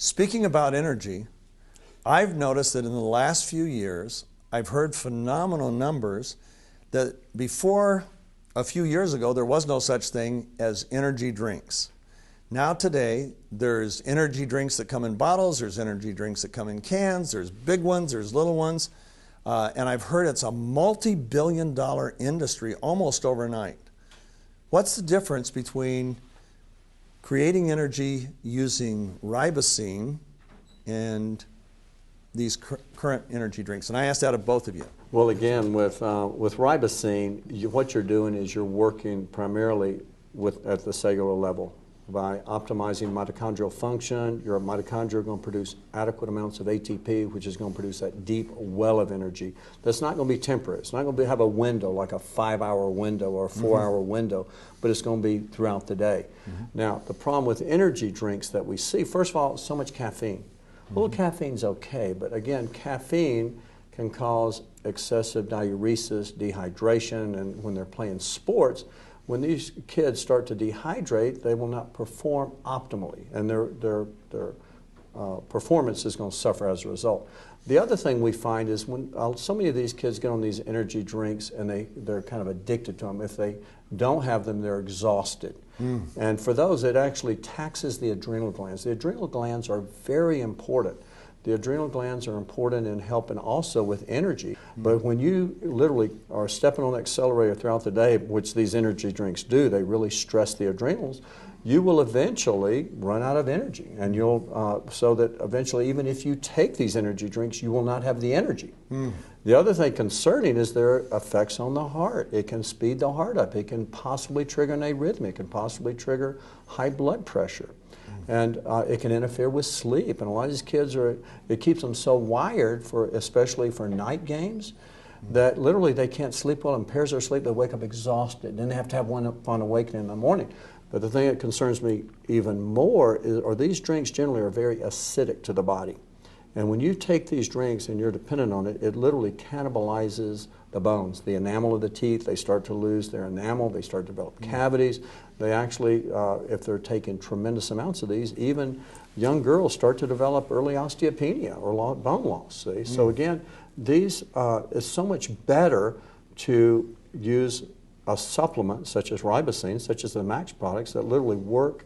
Speaking about energy, I've noticed that in the last few years, I've heard phenomenal numbers that before a few years ago, there was no such thing as energy drinks. Now today, there's energy drinks that come in bottles, there's energy drinks that come in cans, there's big ones, there's little ones, and I've heard it's a multi-billion-dollar industry almost overnight. What's the difference between creating energy using ribosine and these current energy drinks? And I asked that of both of you. Well, again, with ribosine, what you're doing is you're working primarily at the cellular level. By optimizing mitochondrial function, your mitochondria are going to produce adequate amounts of ATP, which is going to produce that deep well of energy. That's not going to be temporary. It's not going to have a window, like a 5-hour window or a 4-hour window, but it's going to be throughout the day. Now, the problem with energy drinks that we see, first of all, so much caffeine. A little caffeine's okay, but again, caffeine can cause excessive diuresis, dehydration, and when they're playing sports, when these kids start to dehydrate, they will not perform optimally, and their performance is going to suffer as a result. The other thing we find is when so many of these kids get on these energy drinks and they're kind of addicted to them. If they don't have them, they're exhausted. And for those, it actually taxes the adrenal glands. The adrenal glands are very important. The adrenal glands are important in helping also with energy. But when you literally are stepping on the accelerator throughout the day, which these energy drinks do, they really stress the adrenals, you will eventually run out of energy. And you'll, so that eventually, even if you take these energy drinks, you will not have the energy. The other thing concerning is their effects on the heart. It can speed the heart up. It can possibly trigger an arrhythmia. It can possibly trigger high blood pressure. And it can interfere with sleep. And a lot of these kids it keeps them so wired, especially for night games, that literally they can't sleep well, impairs their sleep, they wake up exhausted. Then they have to have one upon awakening in the morning. But the thing that concerns me even more is, these drinks generally are very acidic to the body. And when you take these drinks and you're dependent on it, it literally cannibalizes the bones. The enamel of the teeth, they start to lose their enamel, they start to develop cavities. They actually, if they're taking tremendous amounts of these, even young girls start to develop early osteopenia or bone loss. See? So again, these is so much better to use a supplement such as ribosine, such as the Max products, that literally work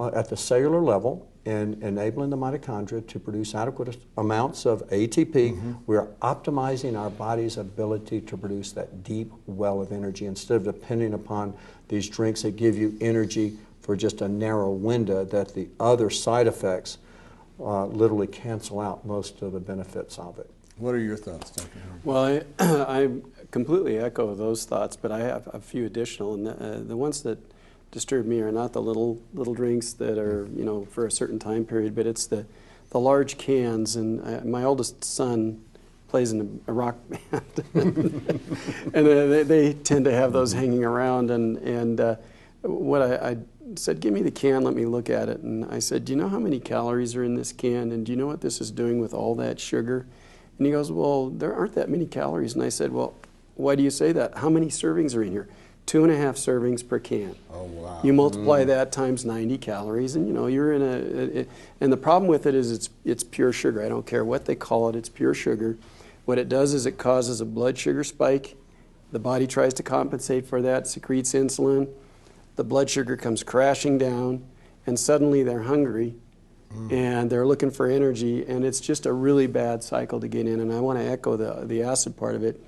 at the cellular level in enabling the mitochondria to produce adequate amounts of ATP. We're optimizing our body's ability to produce that deep well of energy instead of depending upon these drinks that give you energy for just a narrow window, that the other side effects literally cancel out most of the benefits of it. What are your thoughts, Dr. Harrington? Well, I completely echo those thoughts, but I have a few additional, and the ones that disturb me are not the little drinks that are, you know, for a certain time period, but it's the large cans. And my oldest son plays in a rock band, and they tend to have those hanging around. And what I said, give me the can, let me look at it. And I said, do you know how many calories are in this can? And do you know what this is doing with all that sugar? And he goes, well, there aren't that many calories. And I said, well, why do you say that? How many servings are in here? 2.5 servings per can. Oh, wow. You multiply that times 90 calories, and you know you're in and the problem with it is it's pure sugar. I don't care what they call it, it's pure sugar. What it does is it causes a blood sugar spike. The body tries to compensate for that, secretes insulin. The blood sugar comes crashing down, and suddenly they're hungry, and they're looking for energy, and it's just a really bad cycle to get in. And I want to echo the acid part of it.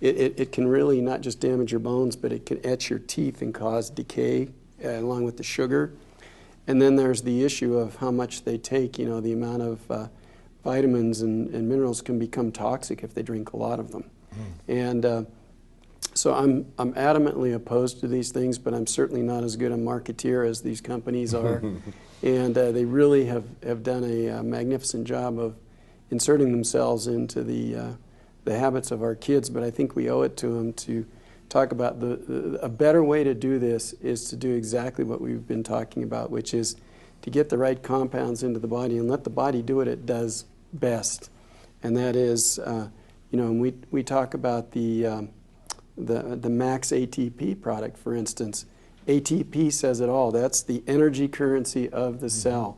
It can really not just damage your bones, but it can etch your teeth and cause decay along with the sugar. And then there's the issue of how much they take. You know, the amount of vitamins and minerals can become toxic if they drink a lot of them. And so I'm adamantly opposed to these things, but I'm certainly not as good a marketeer as these companies are. And they really have done a magnificent job of inserting themselves into the habits of our kids, but I think we owe it to them to talk about a better way to do this is to do exactly what we've been talking about, which is to get the right compounds into the body and let the body do what it does best. And that is, you know, and we talk about the MaxATP product, for instance. ATP says it all. That's the energy currency of the cell.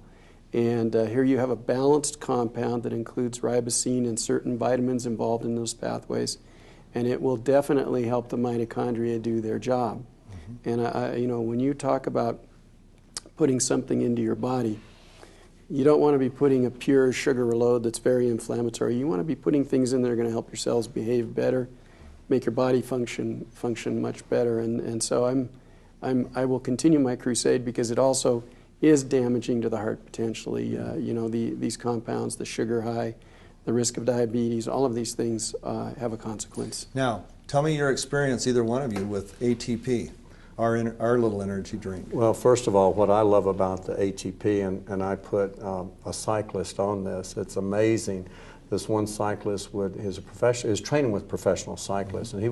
And here you have a balanced compound that includes ribosine and certain vitamins involved in those pathways, and it will definitely help the mitochondria do their job. And you know, when you talk about putting something into your body, you don't want to be putting a pure sugar load that's very inflammatory. You want to be putting things in that are going to help your cells behave better, make your body function much better. And so I will continue my crusade, because it also is damaging to the heart potentially. You know, these compounds, the sugar high, the risk of diabetes, all of these things have a consequence. Now, tell me your experience, either one of you, with ATP, our little energy drink. Well, first of all, what I love about the ATP, and I put a cyclist on this, it's amazing. This one cyclist is training with professional cyclists, and he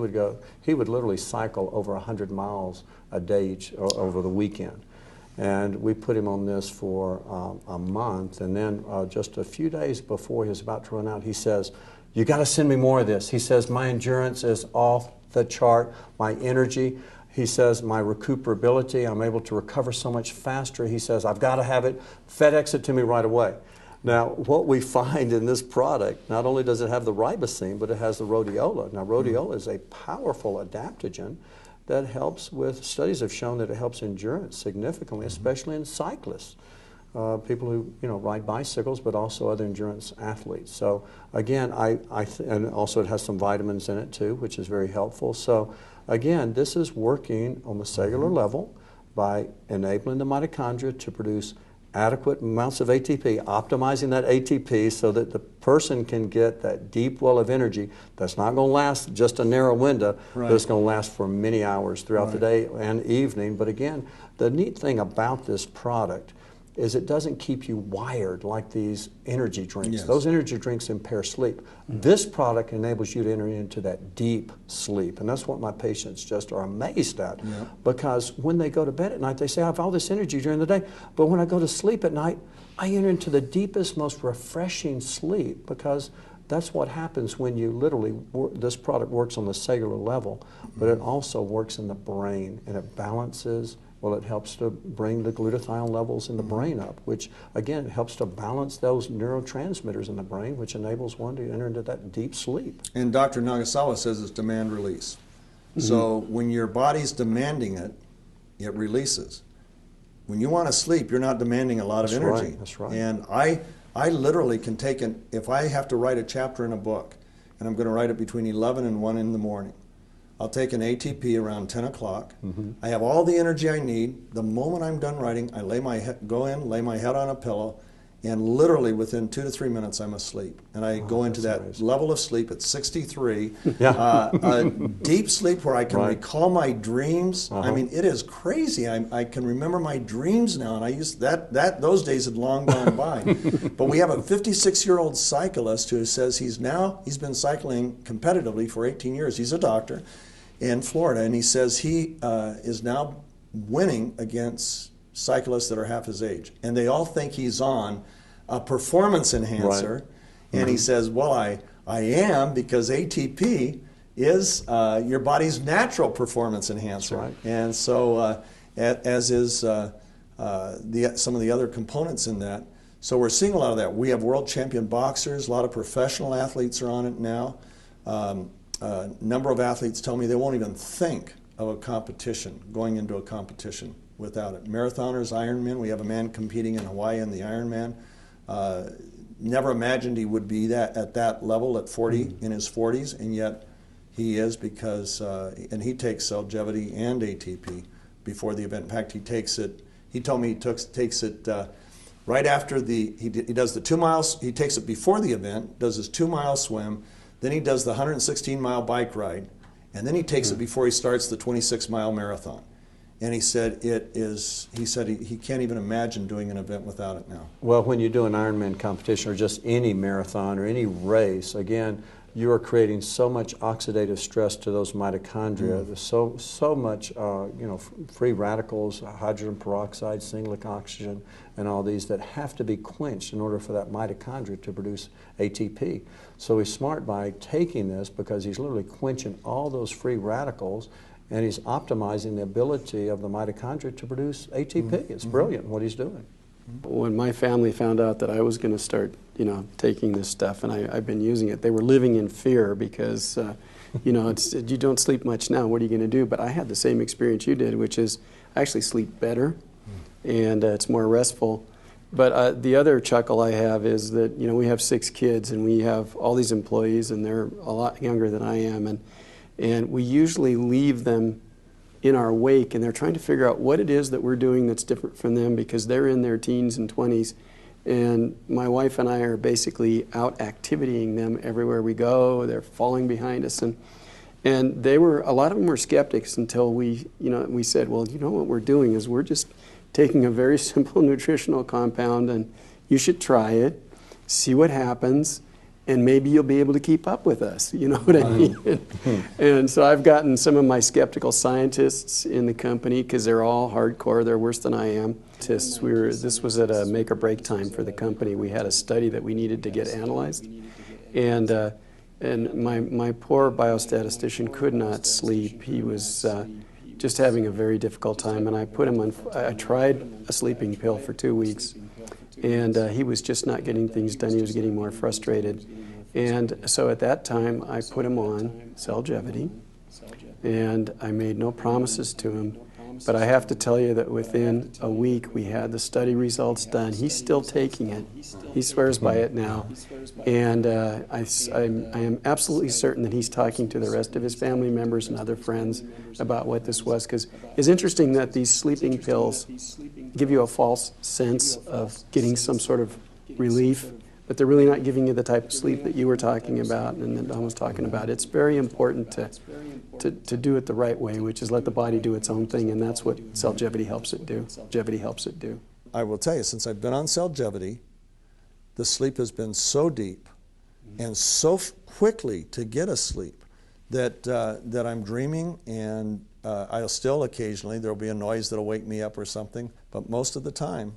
would literally cycle over 100 miles a day over the weekend. And we put him on this for a month, and then just a few days before he was about to run out, he says, "You got to send me more of this." He says, "My endurance is off the chart, my energy." He says, "My recuperability, I'm able to recover so much faster." He says, "I've got to have it. FedEx it to me right away." Now, what we find in this product, not only does it have the ribosine, but it has the rhodiola. Now, rhodiola is a powerful adaptogen that helps with, studies have shown that it helps endurance significantly, especially in cyclists, people who, you know, ride bicycles, but also other endurance athletes. So again, and also it has some vitamins in it too, which is very helpful. So again, this is working on the cellular level by enabling the mitochondria to produce adequate amounts of ATP, optimizing that ATP so that the person can get that deep well of energy that's not going to last just a narrow window, but it's going to last for many hours throughout the day and evening. But again, the neat thing about this product is it doesn't keep you wired like these energy drinks. Yes. Those energy drinks impair sleep. This product enables you to enter into that deep sleep, and that's what my patients just are amazed at. Because when they go to bed at night, they say, "I have all this energy during the day, but when I go to sleep at night, I enter into the deepest, most refreshing sleep," because that's what happens when you literally, this product works on the cellular level, but it also works in the brain, and it balances. Well, it helps to bring the glutathione levels in the brain up, which, again, helps to balance those neurotransmitters in the brain, which enables one to enter into that deep sleep. And Dr. Nagasawa says it's demand release. So when your body's demanding it, it releases. When you want to sleep, you're not demanding a lot of energy. That's right. And I literally can take it, if I have to write a chapter in a book, and I'm going to write it between 11 and 1 in the morning, I'll take an ATP around 10 o'clock. I have all the energy I need. The moment I'm done writing, I lay my head on a pillow, and literally within 2 to 3 minutes, I'm asleep. And I go into that amazing. level of sleep at 63, Yeah. a deep sleep where I can recall my dreams. I mean, it is crazy. I can remember my dreams now, and I used those days had long gone by. But we have a 56-year-old cyclist who says he's been cycling competitively for 18 years. He's a doctor in Florida, and he says he is now winning against cyclists that are half his age, and they all think he's on a performance enhancer, and he says, "Well, I am, because ATP is your body's natural performance enhancer," and so as is some of the other components in that. So we're seeing a lot of that. We have world champion boxers, a lot of professional athletes are on it now. A number of athletes tell me they won't even think of a competition, going into a competition without it. Marathoners, Ironmen, we have a man competing in Hawaii in the Ironman. Never imagined he would be at that level at 40, in his 40s, and yet he is, because, and he takes Cellgevity and ATP before the event. In fact, he takes it, he told me he takes it right after he does the 2 miles, he takes it before the event, does his 2-mile swim, then he does the 116-mile bike ride, and then he takes it before he starts the 26-mile marathon. And he said he can't even imagine doing an event without it now. Well, when you do an Ironman competition or just any marathon or any race, again, you are creating so much oxidative stress to those mitochondria. There's so much, free radicals, hydrogen peroxide, singlet oxygen, and all these that have to be quenched in order for that mitochondria to produce ATP. So he's smart by taking this, because he's literally quenching all those free radicals, and he's optimizing the ability of the mitochondria to produce ATP. It's brilliant what he's doing. When my family found out that I was going to start, taking this stuff, and I've been using it, they were living in fear because, you don't sleep much now. What are you going to do? But I had the same experience you did, which is I actually sleep better, and it's more restful. But the other chuckle I have is that, we have 6 kids, and we have all these employees, and they're a lot younger than I am, and we usually leave them in our wake, and they're trying to figure out what it is that we're doing that's different from them because they're in their teens and 20s. And my wife and I are basically out activitying them everywhere we go. They're falling behind us. And a lot of them were skeptics until we said, well, what we're doing is we're just taking a very simple nutritional compound, and you should try it, see what happens, and maybe you'll be able to keep up with us, you know what I mean? And so I've gotten some of my skeptical scientists in the company, because they're all hardcore, they're worse than I am. This was at a make or break time for the company. We had a study that we needed to get analyzed, and my poor biostatistician could not sleep. He was just having a very difficult time, and I put him on, I tried a sleeping pill for 2 weeks, and he was just not getting things done. He was getting more frustrated. And so at that time, I put him on Celgevity, and I made no promises to him. But I have to tell you that within a week, we had the study results done. He's still taking it. He swears by it now. And I am absolutely certain that he's talking to the rest of his family members and other friends about what this was. Because it's interesting that these sleeping pills give you a false sense of getting some sort of relief, but they're really not giving you the type of sleep that you were talking about and that Don was talking about. It's very important to do it the right way, which is let the body do its own thing, and that's what Celgevity helps it do. I will tell you, since I've been on Celgevity, the sleep has been so deep and so quickly to get asleep that I'm dreaming, and I'll still occasionally, there'll be a noise that'll wake me up or something, but most of the time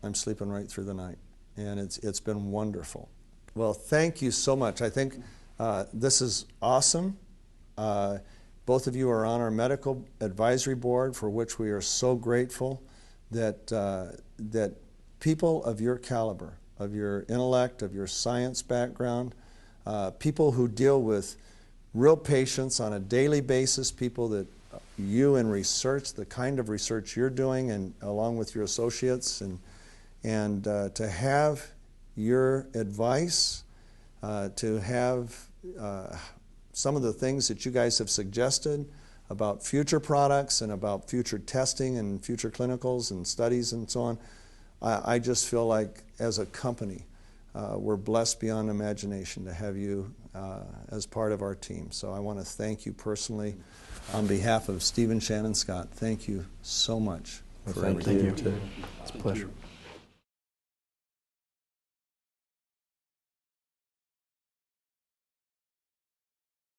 I'm sleeping right through the night, and it's been wonderful. Well, thank you so much. I think this is awesome. Both of you are on our medical advisory board, for which we are so grateful that people of your caliber, of your intellect, of your science background, people who deal with real patients on a daily basis, people that you in research, the kind of research you're doing, and along with your associates, and to have your advice, to have some of the things that you guys have suggested about future products and about future testing and future clinicals and studies and so on. I just feel like as a company, we're blessed beyond imagination to have you as part of our team. So I want to thank you personally on behalf of Stephen Shannon Scott. Thank you so much for everything. Thank you. It's a pleasure.